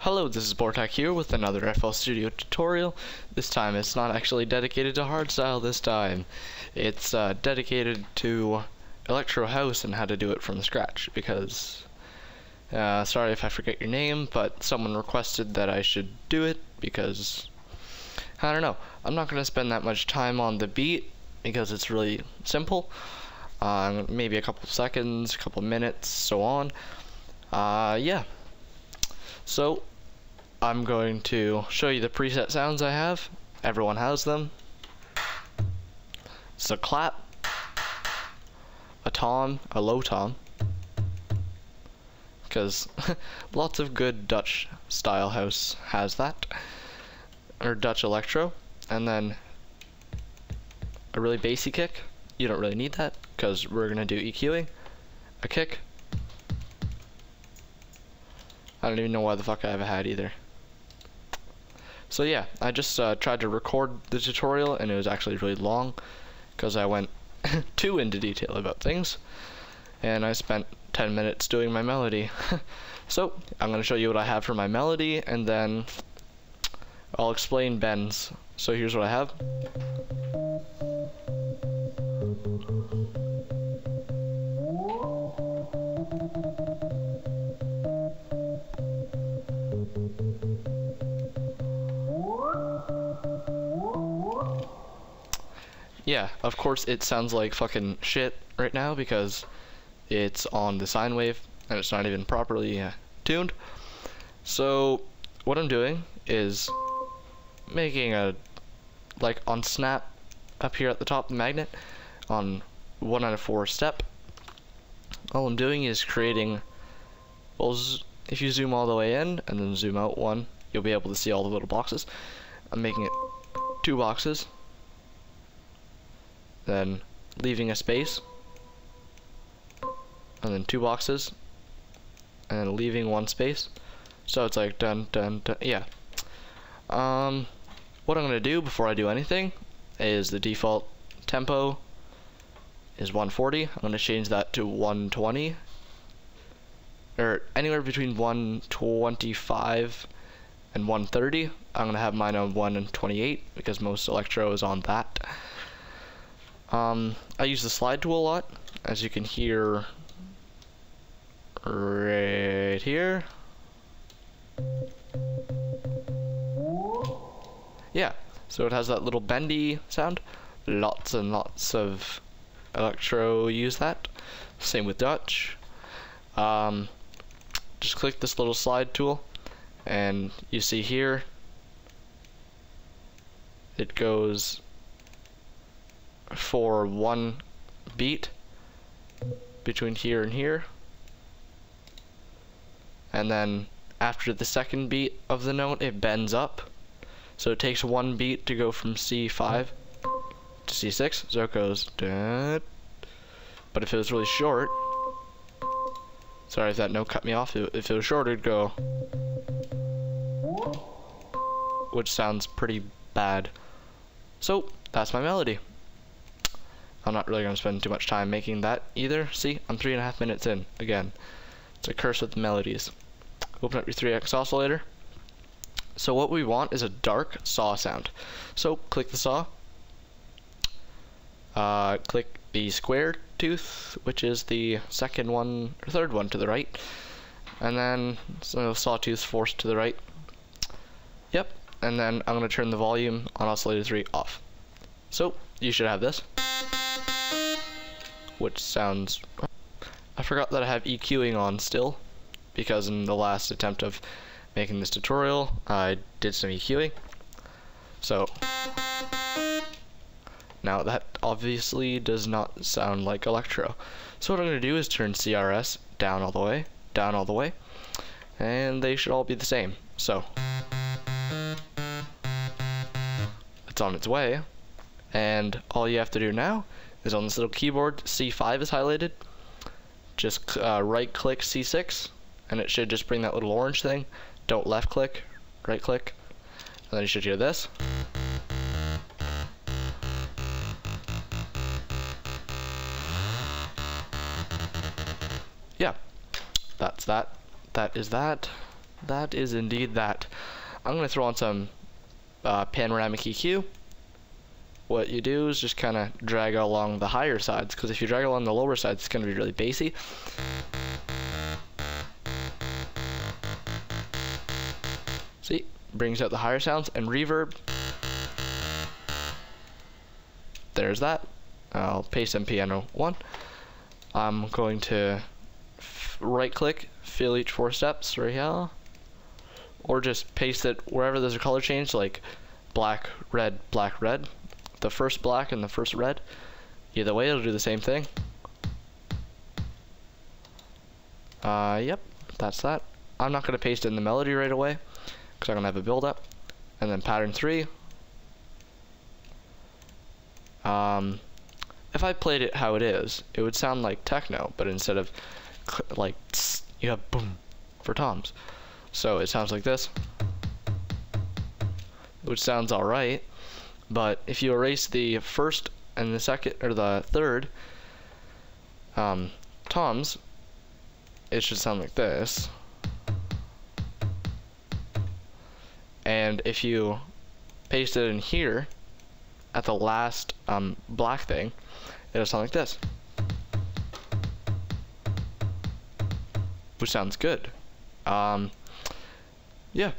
Hello, this is Bortak here with another FL Studio tutorial. This time it's not actually dedicated to hardstyle this time. It's dedicated to Electro House and how to do it from scratch because, sorry if I forget your name, but someone requested that I should do it because, I don't know, I'm not going to spend that much time on the beat because it's really simple. Maybe a couple seconds, a couple minutes, so on. Yeah. So, I'm going to show you the preset sounds I have. Everyone has them. It's a clap, a tom, a low tom, because lots of good Dutch style house has that, or Dutch electro, and then a really bassy kick. You don't really need that because we're gonna do EQing. A kick. I don't even know why the fuck I have a hat either. So yeah, I just tried to record the tutorial and it was actually really long because I went too into detail about things and I spent 10 minutes doing my melody. So I'm going to show you what I have for my melody and then I'll explain bends. So here's what I have. Yeah, of course it sounds like fucking shit right now because it's on the sine wave and it's not even properly tuned. So what I'm doing is making a, like on snap up here at the top of the magnet on 1 out of 4 step. All I'm doing is creating, well, if you zoom all the way in and then zoom out one, you'll be able to see all the little boxes. I'm making it 2 boxes. Then leaving a space, and then 2 boxes, and then leaving 1 space. So it's like dun dun dun. Yeah. What I'm gonna do before I do anything is the default tempo is 140. I'm gonna change that to 120, or anywhere between 125 and 130. I'm gonna have mine on 128 because most electro is on that. I use the slide tool a lot, as you can hear right here. Yeah, so it has that little bendy sound. Lots and lots of electro use that. Same with Dutch. Just click this little slide tool, and you see here, it goes for 1 beat between here and here, and then after the second beat of the note it bends up, so it takes 1 beat to go from C5 to C6, so it goes da. But if it was really short, sorry if that note cut me off, if it was short it'd go, which sounds pretty bad. So that's my melody. I'm not really going to spend too much time making that either. See, I'm 3.5 minutes in. Again, it's a curse with melodies. Open up your 3x oscillator. So what we want is a dark saw sound. So click the saw. Click the square tooth, which is the second one or third one to the right. And then sawtooth forced to the right. Yep. And then I'm going to turn the volume on oscillator 3 off. So you should have this, which sounds, I forgot that I have EQing on still, because in the last attempt of making this tutorial, I did some EQing. So, now that obviously does not sound like electro. So what I'm going to do is turn CRS down all the way, and they should all be the same. So, it's on its way, and all you have to do now is on this little keyboard, C5 is highlighted. Just right click C6 and it should just bring that little orange thing. Don't left click, right click, and then you should hear this. Yeah, that's that. That is that. that is indeed that. I'm going to throw on some panoramic EQ. What you do is just kind of drag it along the higher sides, because if you drag it along the lower sides, it's going to be really bassy. See, brings out the higher sounds. And reverb, there's that. I'll paste in piano 1. I'm going to right click, fill each 4 steps right here, or just paste it wherever there's a color change, like black, red, the first black and the first red. Either way, it'll do the same thing. Yep, that's that. I'm not going to paste in the melody right away because I'm going to have a build up. And then pattern 3. If I played it how it is, it would sound like techno, but instead of like tss, you have boom for toms. So it sounds like this, which sounds alright, but if you erase the first and the second or the third toms, it should sound like this. And if you paste it in here at the last black thing, it'll sound like this, which sounds good. Yeah.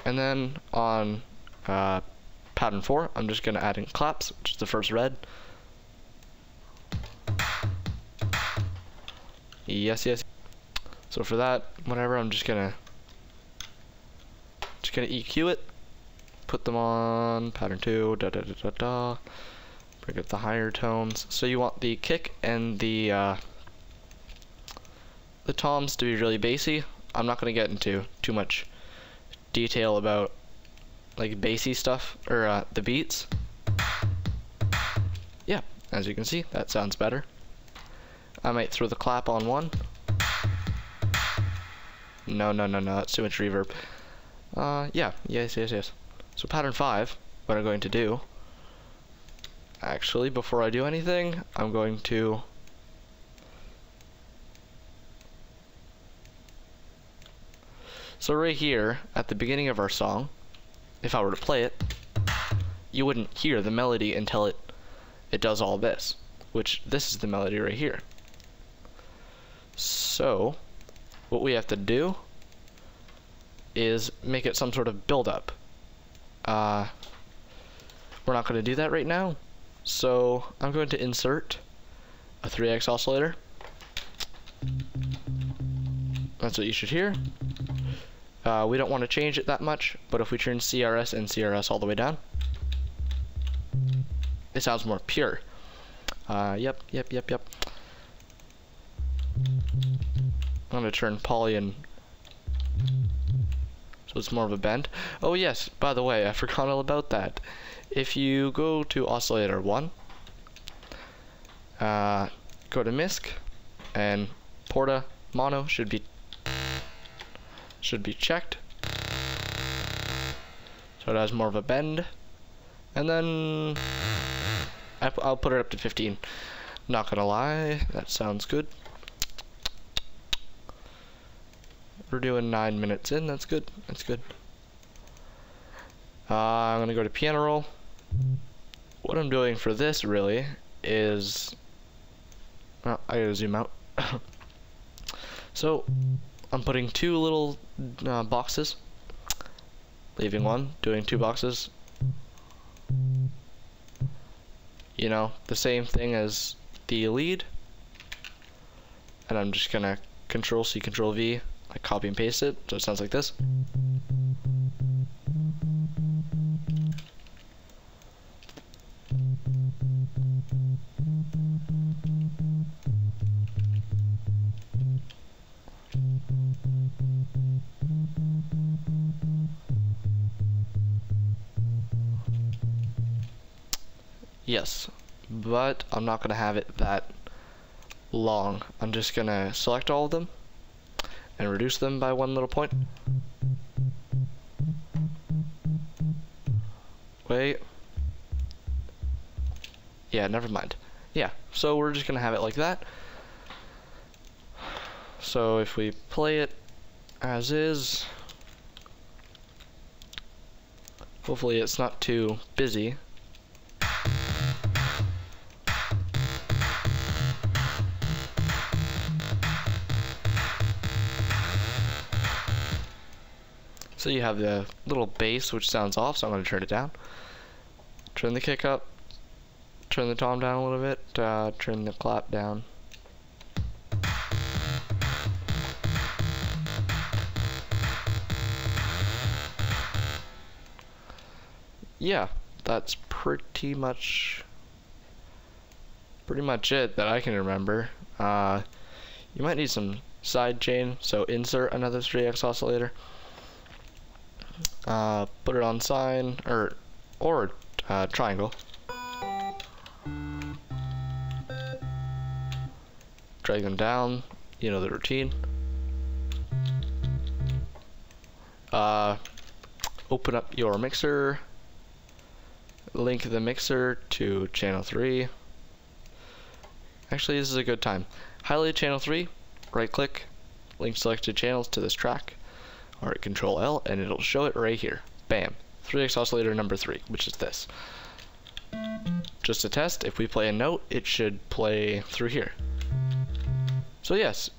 And then on pattern 4, I'm just going to add in claps, which is the first red. Yes, yes. So for that, whatever, I'm just gonna EQ it, put them on pattern 2, da da da da da. Bring up the higher tones. So you want the kick and the toms to be really bassy. I'm not gonna get into too much detail about like bassy stuff or the beats. Yeah, as you can see, that sounds better. I might throw the clap on 1. No, that's too much reverb. Yeah, yes. So pattern 5, what I'm going to do, actually, before I do anything, I'm going to so right here, at the beginning of our song, if I were to play it, you wouldn't hear the melody until it does all this, which this is the melody right here. So what we have to do is make it some sort of build-up. We're not going to do that right now, so I'm going to insert a 3x oscillator. That's what you should hear. We don't want to change it that much, but if we turn CRS and CRS all the way down, it sounds more pure. Yep. I'm going to turn poly and so it's more of a bend. Oh yes, by the way, I forgot all about that. If you go to oscillator 1, go to MISC, and Porta Mono should be checked, so it has more of a bend. And then I'll put it up to 15. Not gonna lie, that sounds good. We're doing 9 minutes in. That's good. I'm gonna go to piano roll. What I'm doing for this really is, well, I gotta zoom out. So I'm putting 2 little boxes, leaving 1, doing 2 boxes. You know, the same thing as the lead. And I'm just gonna Control C, Control V, like copy and paste it, so it sounds like this. Yes, but I'm not gonna have it that long. I'm just gonna select all of them and reduce them by 1 little point. Wait. Yeah, never mind. Yeah, so we're just gonna have it like that. So if we play it as is, Hopefully it's not too busy. So you have the little bass which sounds off, so I'm going to turn it down. Turn the kick up. Turn the tom down a little bit. Turn the clap down. Yeah, that's pretty much it that I can remember. You might need some side chain, so insert another 3x oscillator. Put it on sine or triangle. Drag them down. You know the routine. Open up your mixer. Link the mixer to channel 3. Actually, this is a good time. Highlight channel 3, right click, link selected channels to this track. Alright, Control L, and it'll show it right here. Bam. 3x oscillator number 3, which is this. Just to test, if we play a note, it should play through here. So yes,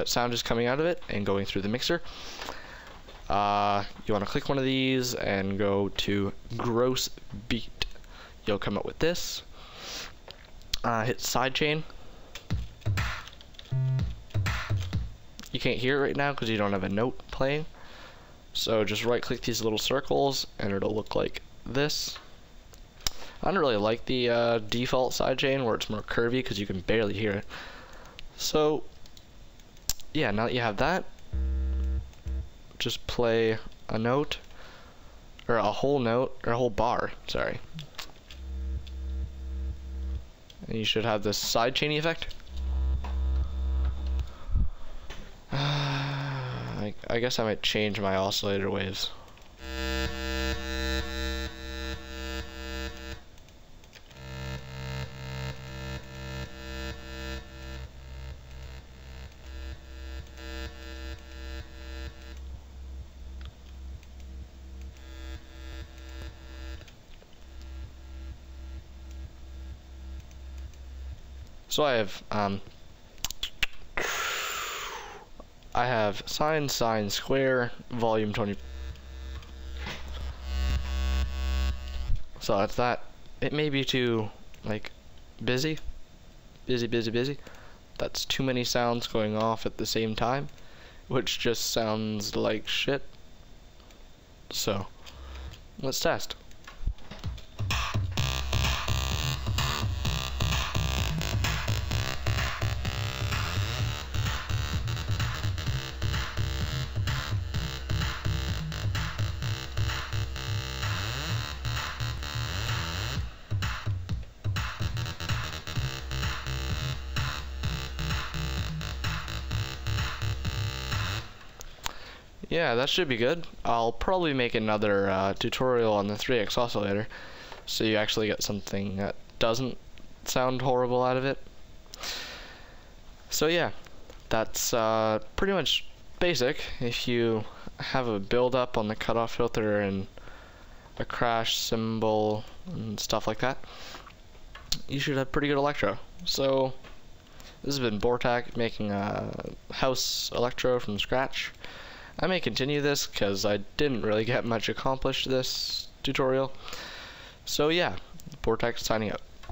sound is coming out of it and going through the mixer. You want to click one of these and go to gross beat. You'll come up with this. Hit sidechain. You can't hear it right now because you don't have a note playing. So just right click these little circles and it'll look like this. I don't really like the default sidechain where it's more curvy because you can barely hear it. So yeah, now that you have that, just play a note, or a whole note, or a whole bar, sorry. And you should have this sidechain effect. I guess I might change my oscillator waves. So I have sine square volume 20. So that's that. It may be too busy. That's too many sounds going off at the same time, which just sounds like shit. So let's test. Yeah, that should be good. I'll probably make another tutorial on the 3x oscillator, so you actually get something that doesn't sound horrible out of it. So yeah, that's pretty much basic. If you have a build up on the cutoff filter and a crash cymbal and stuff like that, you should have pretty good electro. So this has been Bortak making a house electro from scratch. I may continue this because I didn't really get much accomplished this tutorial. So yeah, Bortak signing out.